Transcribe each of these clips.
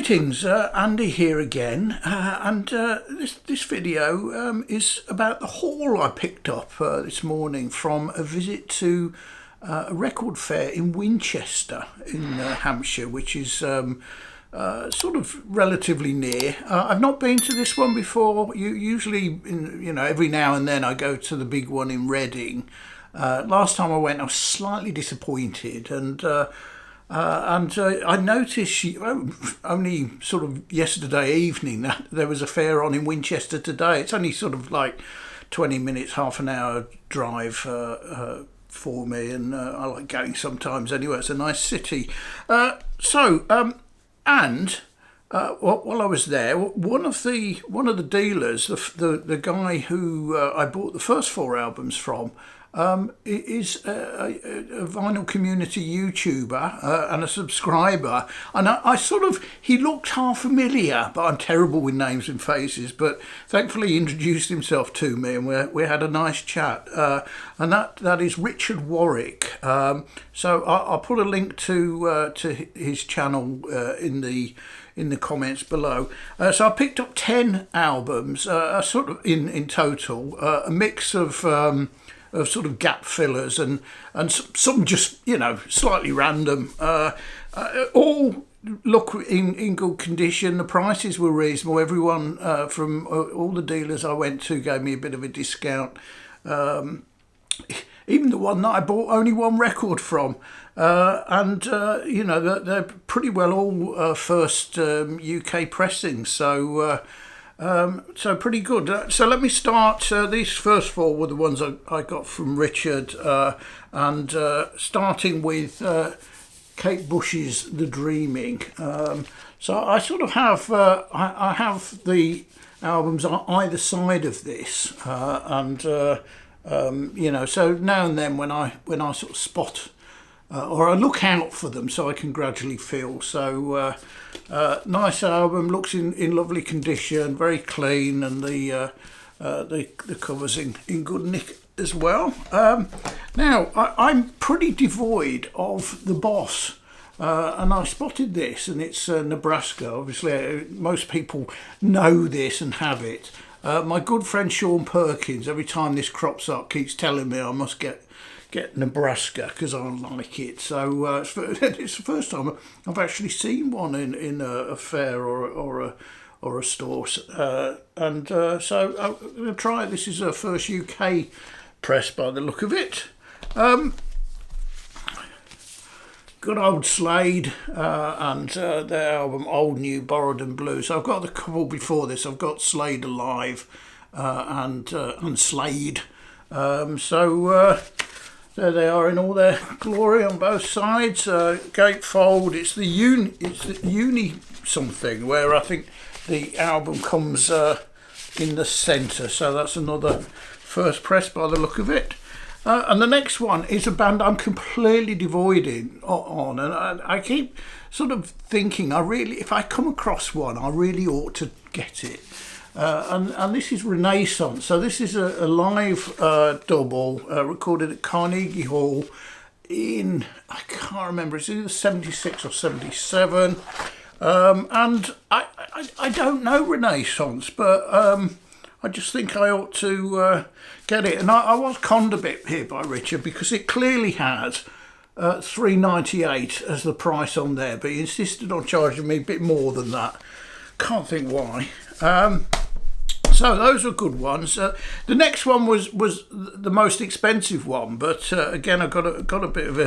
Greetings, Andy here again, and this video is about the haul I picked up this morning from a visit to a record fair in Winchester in Hampshire, which is sort of relatively near. I've not been to this one before. Usually, every now and then I go to the big one in Reading. Last time I went, I was slightly disappointed, and I noticed only sort of yesterday evening that there was a fair on in Winchester today. It's only sort of like 20 minutes, half an hour drive for me, and I like going sometimes anyway. It's a nice city. While I was there, one of the dealers, the guy who I bought the first 4 albums from, is a vinyl community YouTuber and a subscriber, and he looked half familiar, but I'm terrible with names and faces, but thankfully he introduced himself to me, and we had a nice chat, and that is Richard Warwick. So I'll put a link to his channel in the comments below. So I picked up 10 albums, sort of in total, a mix of sort of gap fillers and some just slightly random. All look in good condition. The prices were reasonable. Everyone from all the dealers I went to gave me a bit of a discount. Even the one that I bought only one record from. They're pretty well all first UK pressings, so pretty good. So let me start. These first 4 were the ones I got from Richard, and starting with Kate Bush's The Dreaming. So I sort of have I have the albums on either side of this, so now and then when I sort of spot or I look out for them, so I can gradually feel. So nice album, looks in lovely condition, very clean, and the cover's in good nick as well. Now I'm pretty devoid of the Boss, and I spotted this, and it's Nebraska. Obviously, most people know this and have it. My good friend Sean Perkins, every time this crops up, keeps telling me I must get Nebraska because I like it. So it's the first time I've actually seen one in a fair or a store. So I'm going to try it. This is a first UK press by the look of it. Good old Slade and their album Old New Borrowed and Blue. So I've got the couple before this. I've got Slade Alive and Slade. There they are in all their glory on both sides. Gatefold. It's the uni something where I think the album comes in the centre. So that's another first press by the look of it. And the next one is a band I'm completely devoid on, and I keep sort of thinking if I come across one, I really ought to get it. And this is Renaissance. So this is a live double recorded at Carnegie Hall in, I can't remember, it's either 76 or 77. And I don't know Renaissance, but I just think I ought to get it. And I was conned a bit here by Richard because it clearly has $3.98 as the price on there, but he insisted on charging me a bit more than that. Can't think why. So those were good ones. The next one was the most expensive one, but again I got a bit of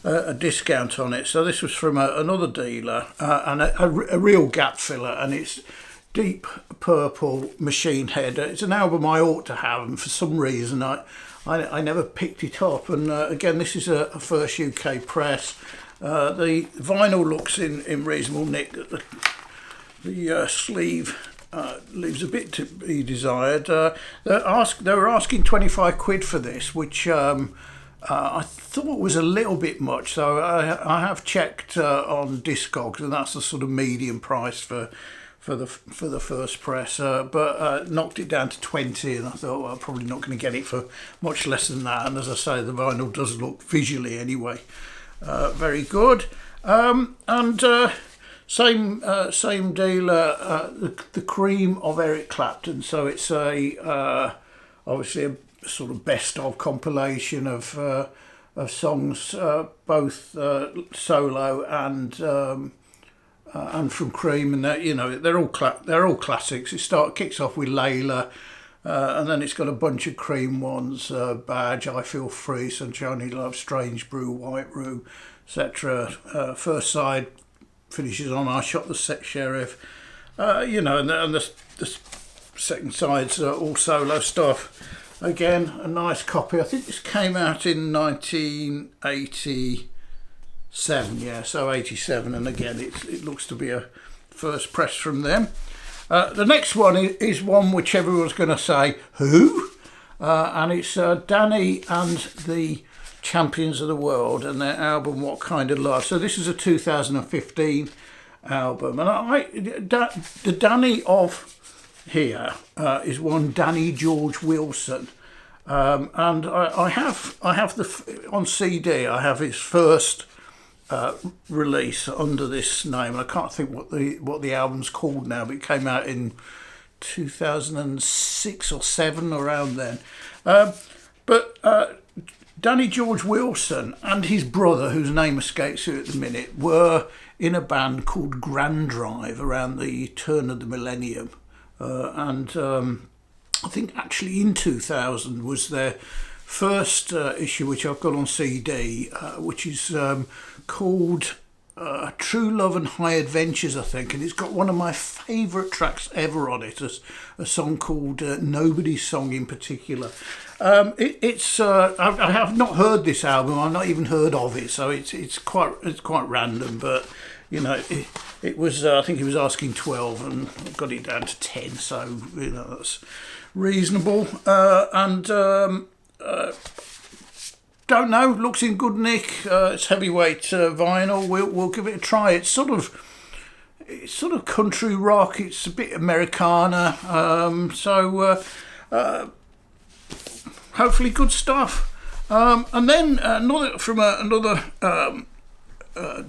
a discount on it. So this was from another dealer and a real gap filler, and it's Deep Purple Machine Head. It's an album I ought to have, and for some reason I never picked it up. And again, this is a first UK press. The vinyl looks in reasonable nick. The sleeve leaves a bit to be desired. They were asking 25 quid for this, which I thought was a little bit much. So I have checked on Discogs, and that's the sort of medium price for the first press, but knocked it down to 20, and I thought, well, I'm probably not going to get it for much less than that. And as I say, the vinyl does look, visually anyway, very good. same dealer, the Cream of Eric Clapton. So it's obviously a sort of best of compilation of songs, both solo and from Cream, and that, they're all classics. Kicks off with Layla, and then it's got a bunch of Cream ones: Badge, I Feel Free, Sunshiny Love, Strange Brew, White Room, etc. First side finishes on I Shot the Sex Sheriff, and the second side's all solo stuff. Again, a nice copy. I think this came out in 1987, yeah, so 87, and again, it looks to be a first press from them. The next one is one which everyone's going to say, who? And it's Danny and the Champions of the World and their album What Kind of Love. So this is a 2015 album, and the Danny of here is one Danny George Wilson, and I have on CD. I have his first release under this name. I can't think what the album's called now, but it came out in 2006 or 7, around then. But Danny George Wilson and his brother, whose name escapes you at the minute, were in a band called Grand Drive around the turn of the millennium. And I think actually in 2000 was their first issue, which I've got on CD, which is called True Love and High Adventures, I think, and it's got one of my favourite tracks ever on it, a song called Nobody's Song in particular. I have not heard this album. I've not even heard of it, so it's quite random, but. It was. I think he was asking 12, and I got it down to 10. So that's reasonable. Don't know. Looks in good nick. It's heavyweight vinyl. We'll give it a try. It's sort of country rock. It's a bit Americana. Hopefully good stuff. And then another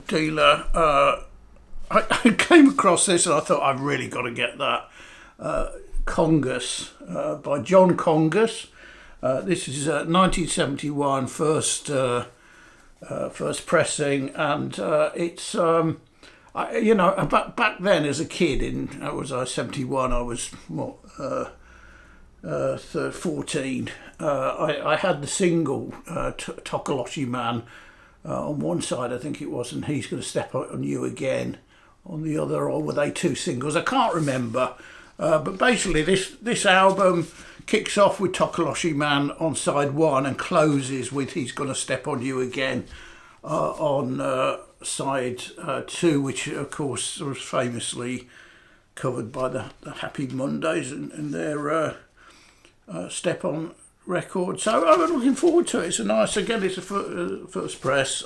dealer, I came across this and I thought I've really got to get that. Congus by John Congus. This is 1971 first pressing, and it's back then as a kid I was 71. I was 14. I had the single Tokoloshi Man. On one side, I think it was, and He's Gonna Step on You Again on the other, or were they two singles? I can't remember. But basically, this album kicks off with Tokoloshi Man on side 1 and closes with He's Gonna Step on You Again on side 2, which, of course, was famously covered by the Happy Mondays and their Step On record. So I'm looking forward to it. It's it's a first press,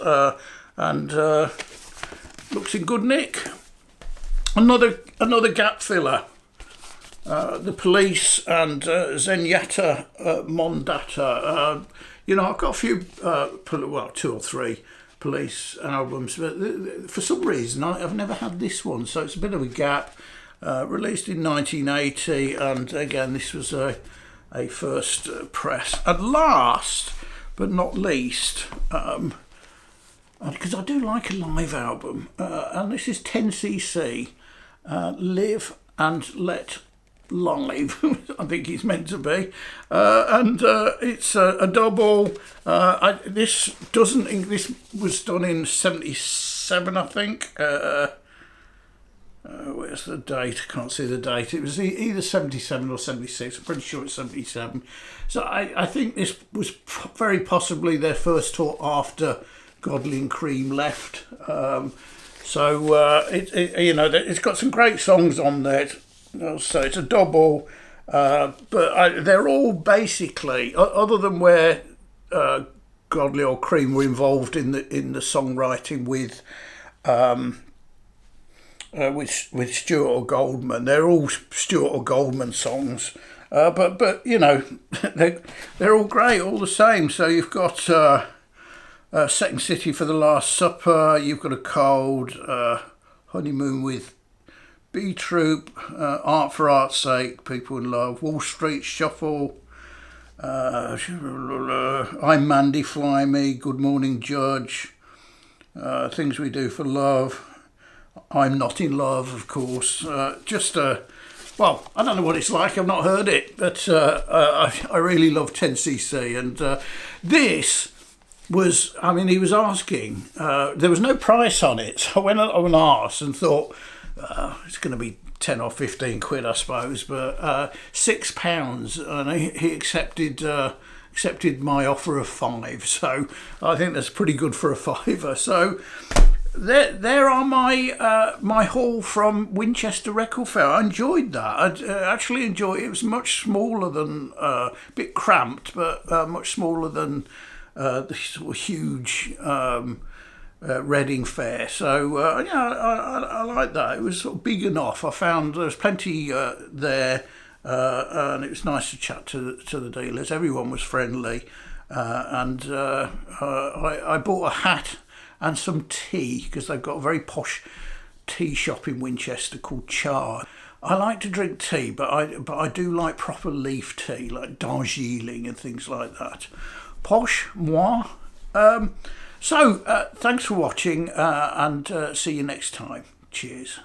and looks in good nick. Another gap filler. The Police and Zenyatta Mondata. I've got a few, 2 or 3 Police albums, but for some reason I've never had this one, so it's a bit of a gap. Released in 1980, and again this was a first press. And last but not least, because I do like a live album, and this is 10cc, Live and Let Live, I think it's meant to be, and it's a double. This was done in 77, I think. Where's the date? I can't see the date. It was either 77 or 76. I'm pretty sure it's 77. So I think this was very possibly their first tour after Godley and Cream left. It's got some great songs on there. So it's a double, but they're all basically, other than where Godley or Cream were involved in the songwriting with Stewart or Goldman. They're all Stewart or Goldman songs, but they're all great, all the same. So you've got Second City for the Last Supper. You've got A Cold Honeymoon with B Troop, Art for Art's Sake, People in Love, Wall Street Shuffle, I'm Mandy, Fly Me, Good Morning Judge, Things We Do for Love, I'm Not in Love, of course. Well, I don't know what it's like, I've not heard it, but I really love 10cc. And this was, I mean, he was asking, there was no price on it, so I went up and asked and thought, it's going to be 10 or 15 quid, I suppose, but £6, and he accepted my offer of £5, so I think that's pretty good for a fiver. So there are my haul from Winchester Record Fair. I enjoyed that. I actually enjoyed it. It was much smaller than, a bit cramped, but much smaller than the sort of huge Reading Fair. So I like that. It was sort of big enough. I found there was plenty there, and it was nice to chat to the dealers. Everyone was friendly, and I bought a hat and some tea, because they've got a very posh tea shop in Winchester called Char. I like to drink tea, but I do like proper leaf tea, like Darjeeling and things like that. Posh, moi. So, thanks for watching, and see you next time. Cheers.